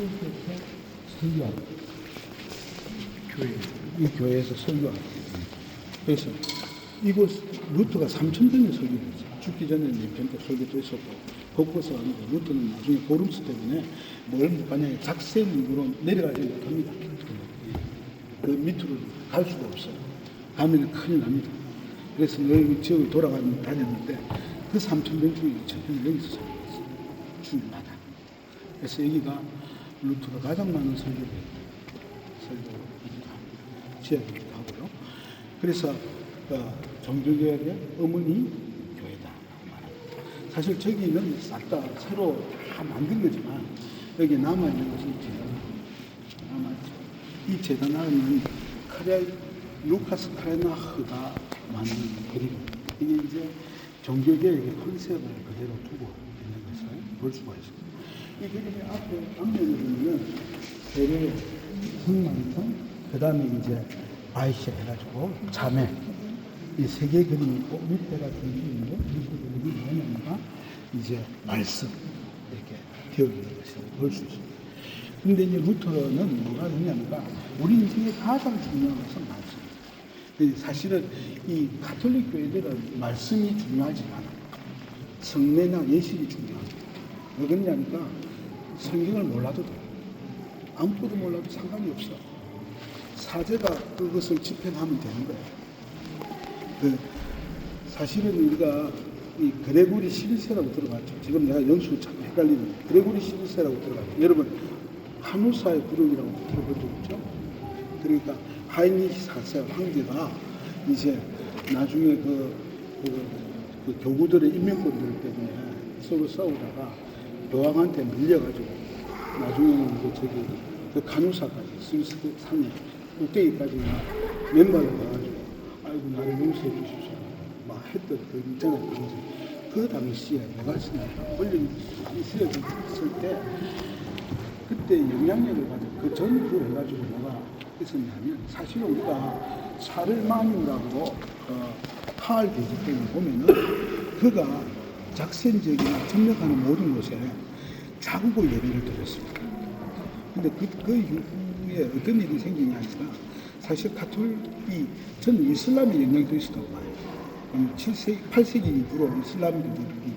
이곳에서 설교하고 이 교회에서 설교하고 그래서 이곳 루터가 3,000번의 설교를 했어요. 죽기 전에 몇편때 설교도 있었고 곳곳에 왔는데 루터는 나중에 보름스 때문에 뭘 못 가냐 작센으로 내려가지 못합니다. 그 밑으로 갈 수가 없어요. 가면 큰일 납니다. 그래서 늘 지역을 다녔는데 그 3,000명 중에 2,000명이 여기서 설교했어요. 주일마다. 그래서 여기가 루터가 가장 많은 설교를 지역이기도 하고요. 그래서 종교개혁의 어머니 교회다라고 말합니다. 사실 저기는 싹 다 새로 다 만든 거지만 여기 남아있는 것이 재단이죠. 이 재단은 루카스 크레나흐가 만든 그림입니다. 이게 이제 종교개혁의 컨셉을 그대로 두고 있는 것을 볼 수가 있습니다. 이 그림의 앞에 앞면을 보면 대례 흥망성, 그 다음에 이제 아이시 해가지고 자매 이 세 개의 그림이 있고 밑에가 중심이고 밑에 그림이 뭐냐면 이제 말씀 이렇게 되어 있는 것을 볼 수 있습니다. 근데 이제 루터는 뭐가 되냐면 우리 인생의 가장 중요한 것은 말씀입니다. 사실은 이 가톨릭 교회들은 말씀이 중요하지만 성례나 예식이 중요합니다. 왜 그러냐니까 성경을 몰라도 돼요. 아무것도 몰라도 상관이 없어. 사제가 그것을 집행하면 되는 거예요. 사실은 우리가 이 그레고리 11세라고 들어봤죠. 지금 내가 연수 참 헷갈리는 그레고리 11세라고 들어봤죠. 여러분 한우사의 부름이라고 들어본 적 있죠? 그러니까 하이니히 4세 황제가 이제 나중에 그 교구들의 인명권들 때문에 서로 싸우다가 여왕한테 밀려가지고 나중에는 그 간우사까지 스위스 산에 꼭대기까지 맨발로 가가지고 아이고 나를 용서해 주십시오 막 했던 그 있잖아요. 그 당시에 뭐가 있습니까? 권력이 많이 쓰여졌을 때 그때 영향력을 가지고 그 전후 해가지고 뭐가 있었냐면 사실은 우리가 샤를마뉴라고 하알 대지 때문에 보면은 그가 작센 지역이나 점령하는 모든 곳에 자국을 예배를 드렸습니다. 근데 그 이후에 어떤 일이 생기냐니까 사실 가톨릭이 저는 이슬람의 영향도 있었다고 봐요. 7세기, 8세기 이후로 이슬람교들이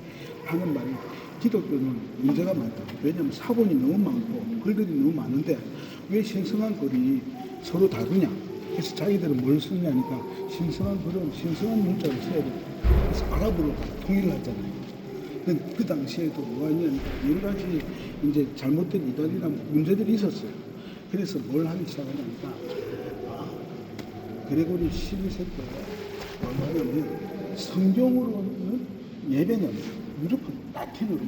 하는 말이 기독교는 문제가 많다. 왜냐하면 사본이 너무 많고 글들이 너무 많은데 왜 신성한 글이 서로 다르냐. 그래서 자기들은 뭘 쓰냐니까 신성한 글은 신성한 문자를 써야 돼. 그래서 아랍어로 통일을 하잖아요. 그 당시에도 뭐가 있냐면 여러 가지 이제 잘못된 이단이나 문제들이 있었어요. 그래서 뭘 하기 시작하냐니까 그레고리 12세 때 뭐냐면 성경으로는 예배는 무조건 라틴어로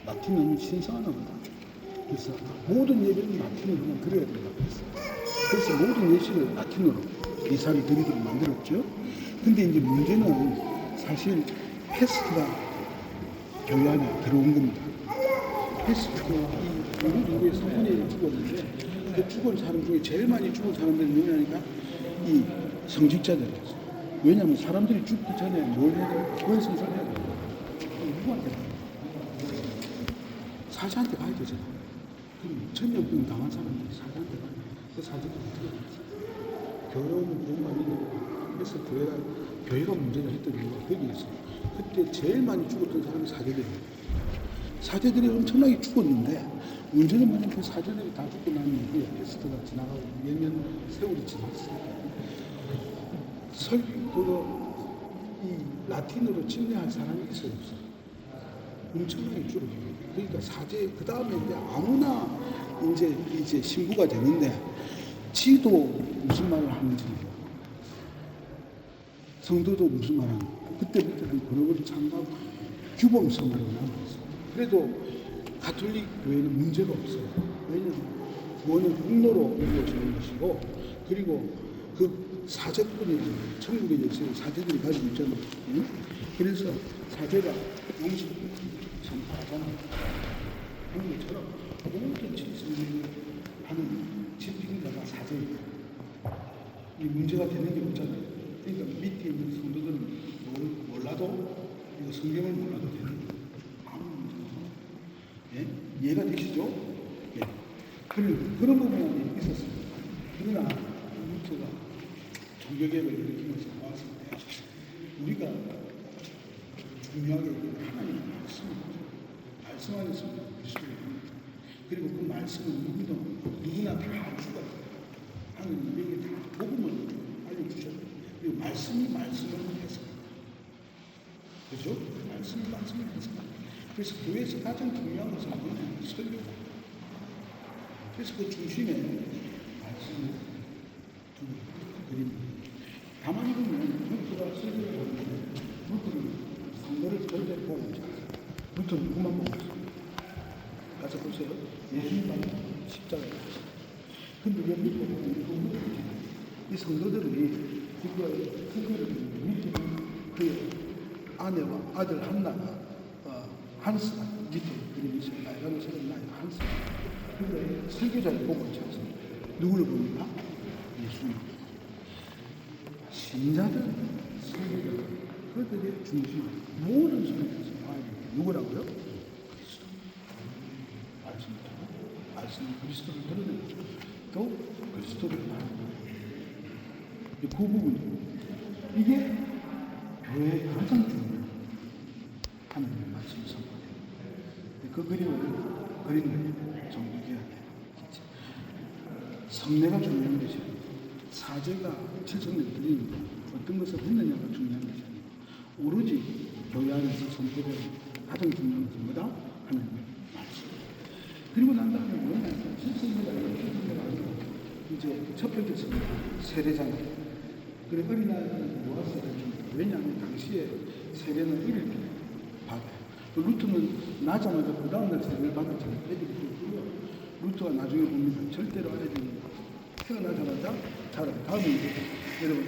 라틴어는 신성한 언어다. 그래서 모든 예배는 라틴어로만 드려야 된다고 했어요. 그래서 모든 예식을 라틴어로 예사를 드리도록 만들었죠. 근데 이제 문제는 사실 패스트가 교회 안에 들어온 겁니다. 패스트가 우리 중국에 성분이 죽었는데 그 죽은 사람 중에 제일 많이 죽은 사람들이 누구냐니까 이 성직자들이었어요. 왜냐하면 사람들이 죽기 전에 뭘 해야 돼요? 구원성사를 해야 돼요. 누구한테 가요? 사자한테 가야 되잖아. 그럼 전염병 당한 사람들이 사자한테 가요. 그 사자도 어떻게 되겠어요? 교회는 그런 거 아니에요. 그래서 교회가 문제를 했던 이유가 거기 있어요. 그때 제일 많이 죽었던 사람이 사제들이에요. 사제들이 엄청나게 죽었는데 문제는 뭐냐면 그 사제들이 다 죽고 난 이후에 패스트가 지나가고 몇 년 세월이 지났으니까 이 라틴어로 침례할 사람이 있어요, 없어요? 엄청나게 줄어들어요. 그러니까 사제 그 다음에 이제 아무나 이제 신부가 되는데 지도 무슨 말을 하는지 성도도 무슨 말을 하는지 그때부터는 번호를 참고 규범성으로 남아있어요. 그래도 가톨릭 교회는 문제가 없어요. 왜냐하면 구원은 공로로 이루어지는 것이고 그리고 그 사제권이라는 천국의 열쇠를 사제들이 가지고 있잖아요. 응? 그래서 사제가 용식 선포하잖아요. 그런 것처럼 모든 진술을 하는 집행자가 사제예요. 이 문제가 되는 게 없잖아요. 그러니까 밑에 있는 성도들은 몰라도 이거 성경을 몰라도 되는 거예요. 아무 문제가 없어요. 예? 이해가 되시죠? 그런 부분이 있었습니다. 그러나 루터가 종교개혁을 일으키면서 나왔을 때 우리가 중요하게 하나님의 말씀 안에서 그리스도입니다. 그리고 그 말씀은 누구나 다 알 수가 있어요. 하나님에게 다 복음을 알려주셨고 그리고 말씀을 해석합니다. 그죠? 말씀을 해석합니다. 그래서 교회에서 가장 중요한 것은 뭐냐면 설교다. 그래서 그 중심에 말씀을 두고 그립니다. 가만히 보면 루터가 설교를 하는데 루터는 성도를 절대 보고 있지 않아요. 루터는 누구만 보고 있어요. 가서 보세요. 예수님만 십자가에 갔어요. 근데 왜 루터는 이 성도들이 그거를 루터는 그 아내와 아들 한나가 한스가 밑에 그림이 있어요. 빨간 옷을 입은 아이가 한스가. 근데 설교자를 보고 있지 않습니까? 누구를 봅니까? 예수님. 신자들, 설교자, 그들의 중심, 모든 설교에서 봐야 돼요. 누구라고요? 그리스도. 말씀을 듣고, 말씀을 그리스도를 드러내고, 또 그리스도를 말하고. 그 부분, 이게 교회의 가장 중요한 하나님의 말씀을 선포해요. 그 그림을 그린 거예요. 종교개혁에. 성례가 중요한 것이 아니고 사제가 최선을 드리는 어떤 것을 했느냐가 중요한 것이 아니고 오로지 교회 안에서 선포되는 가장 중요한 것은 뭐다? 하나님의 말씀. 그리고 난 다음에 뭐냐면 실성례가 이제 첫 번째 세례잖아요. 그래 어린아이를 모아서 해줍니다. 왜냐하면 당시에 세례는 어릴 때 받아요. 루터는 나자마자 그 다음날 세례를 받았잖아요. 애들이 그렇고요. 루터가 나중에 봅니다. 절대로 아이들이 태어나자마자 자라요. 다음에 이제 여러분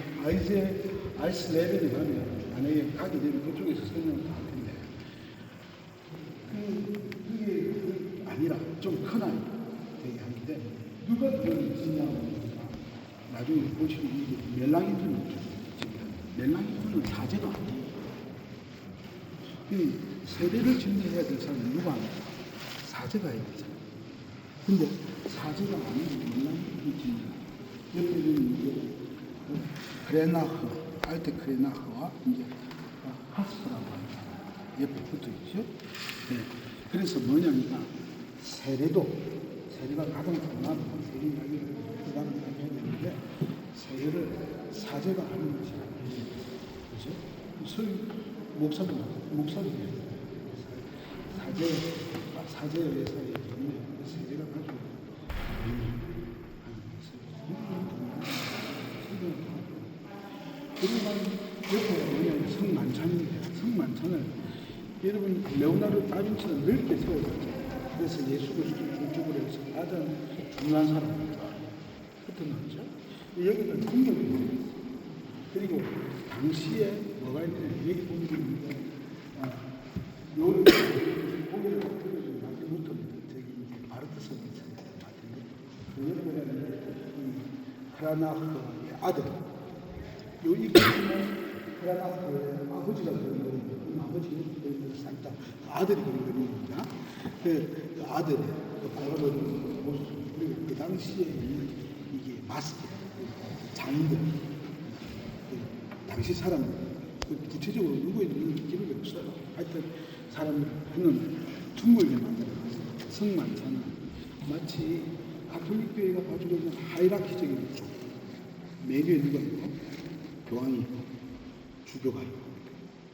아이슬레벨에 가면 만약에 가게 되면 그쪽에서 설명을 다 할 텐데 그게 아니라 좀 큰 아이 되게 하는데 누가 그걸 지냐고 나중에 보시면 이게 멜랑이톤이죠. 멜랑이톤은 사제가 아니에요. 이 세례를 진행해야 될 사람은 누가 아니에요? 사제가 해야 되잖아요. 근데 사제가 아니고 멜랑이톤이 진행. 옆에는 이제 크레나흐, 알테 크레나흐와 이제 하스라고 하잖아요. 옆에 붙어 있죠. 네. 그래서 뭐냐니까 세례가 가장 중요한 세례 이야기를 그다음에 해야 되는데 세례를 사제가 하는 것이 아니에요. 그죠? 목사님이에요. 사제에 의해서 세례가 가지고 그리고 옆에 뭐냐면 성만찬인데 성만찬을 여러분 레오나르도 다빈치는 넓게 세워졌죠. 그래서 예수 그리스도를 중심으로 해서 가장 중요한 사람인 줄 알아요. 그때 나왔죠. 여기는 성경이 있어요. 그리고 당시에 뭐가 있냐면 여기 보면 요를 고개를 딱 들어주는 마틴루터입니다. 저기 이제 바르트성이 있어요. 마틴루터. 그 여러분은 크라나흐의 아들. 요 이름은 크라나흐의 아버지가 그린 그림입니다. 아버지가 그린 살짝 아들이 그린 그림입니다. 그 아들의 그 빨간머리 모습 그리고 그 당시에 있는 이게 마스크 장인들 그 당시 사람들 그 구체적으로 누구 있는 기록이 없어요. 하여튼 사람들 하는 둥글게 만들어서 성만찬은 마치 가톨릭 교회가 가지고 있는 하이라키적인 구조. 매교에 누가 있고 교황이 있고 주교가 있고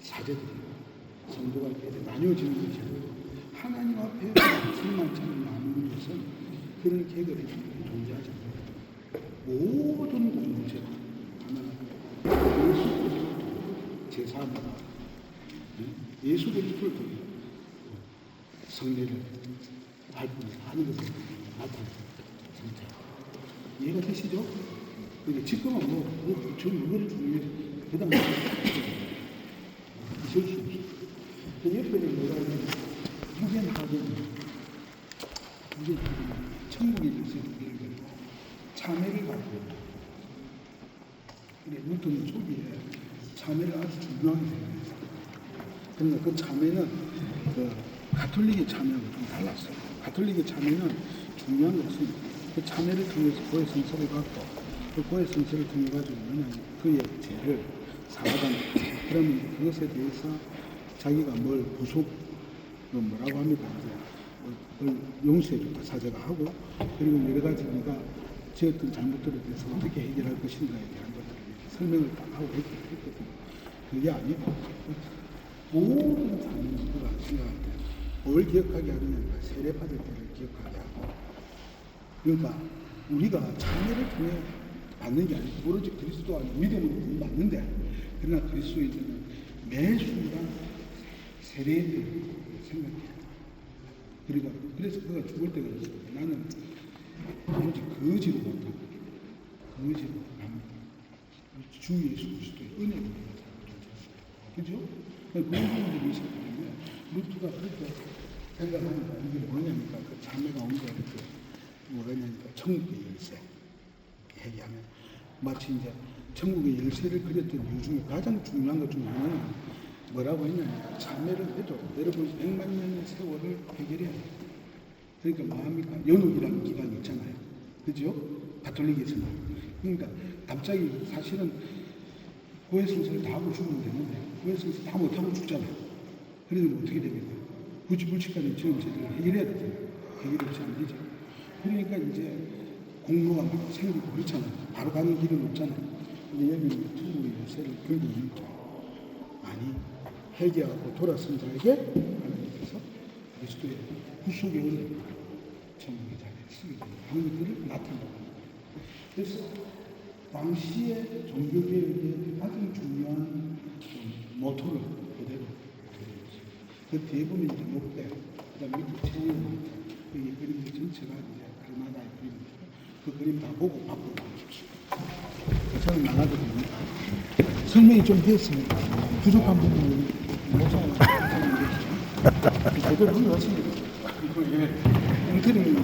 사제들이 있고 성도가 있고 나뉘어지는 것이고 하나님 앞에 성만찬을 나누는 것은 그런 계급이 존재하지 않습니다. 모든 공동체가 하나가 예수 그리스도 제사합니다. 예수 그리스도를 통해 성례를 하는 것을 나타냅니다. 이해가 되시죠? 그러니까 지금은 저 누구를 중요해서 그 다음에 있을 수 없어요. 그 옆에는 뭐가 있냐면 유견하gen 천국에 있어요. 참회를 가지고 루터는 초기에 참회를 아주 중요하게 생각했어요. 그러니까 그 참회는 그 가톨릭의 참회하고 좀 달랐어요. 가톨릭의 참회는 중요한 것은 그 참회를 통해서 고해 성사를 받고 그 고해 성사를 통해 가지고 뭐냐면 그의 죄를 사하단 그러면 그것에 대해서 자기가 뭘 부속 뭐라고 합니까 이제 그걸 용서해줬다 사죄가 하고 그리고 여러 가지 우리가 지었던 잘못들에 대해서 어떻게 해결할 것인가에 대한 것들을 설명을 딱 하고 했거든요. 그게 아니고 모든 삶은 누가 생각할 때 뭘 기억하게 하느냐 세례 받을 때를 기억하게 하고 그러니까 우리가 참회를 통해 받는 게 아니고 오로지 그리스도 안에 믿음으로 받는데 그러나 그리스도인들은 매 순간 세례에 대해 생각해요. 그래서 그가 죽을 때가 있어요. 나는 오로지 거지로 못하고 거지로 갑니다. 주 예수 그리스도의 은혜로 그죠? 그런 분들이 있었기 때문에 루트가 그렇게 생각하니까 이게 뭐냐니까 그 참회가 온게 이렇게 뭐라냐니까 천국의 열쇠 얘기하면 마치 이제 천국의 열쇠를 그렸던 이유 중에 가장 중요한 것 중에 하나는 뭐라고 했냐니까 참회를 해도 여러분 100만 년의 세월을 해결해야 돼요. 그러니까 뭐합니까? 연옥이라는 기간이 있잖아요. 그죠? 가톨릭에서는. 그러니까 갑자기 사실은 고해성사를 다 하고 죽으면 되는데 고해성사 다 못하고 죽잖아요. 그러면 어떻게 되겠어요? 굳이 불치까지 지은 죄들을 해결해야 되잖아요. 해결 없이 안 되죠. 그러니까 이제 공로가 막 생기고 그렇잖아요. 바로 가는 길은 없잖아요. 근데 여기는 천국의 열쇠를 들고 있는 거예요. 아니 회개하고 돌아선 자에게 하나님께서 그리스도의 구속의 은혜를 천국의 자리에 쓰게 되는 그런 것들을 나타내고 그래서 당시의 종교개혁의 가장 중요한 모토를 그대로 드리겠습니다. 그 뒤에 보면 이제 목대, 그 다음에 밑에 체험, 여기 그림들 전체가 이제 그라나다의 그림입니다. 그 그림 다 보고 바꾸고 저는 나가도 됩니다. 설명이 좀 됐습니다. 부족한 부분은 목사님 설명해 주시죠. 제대로 흘러왔습니다. 이거 예, 엉터리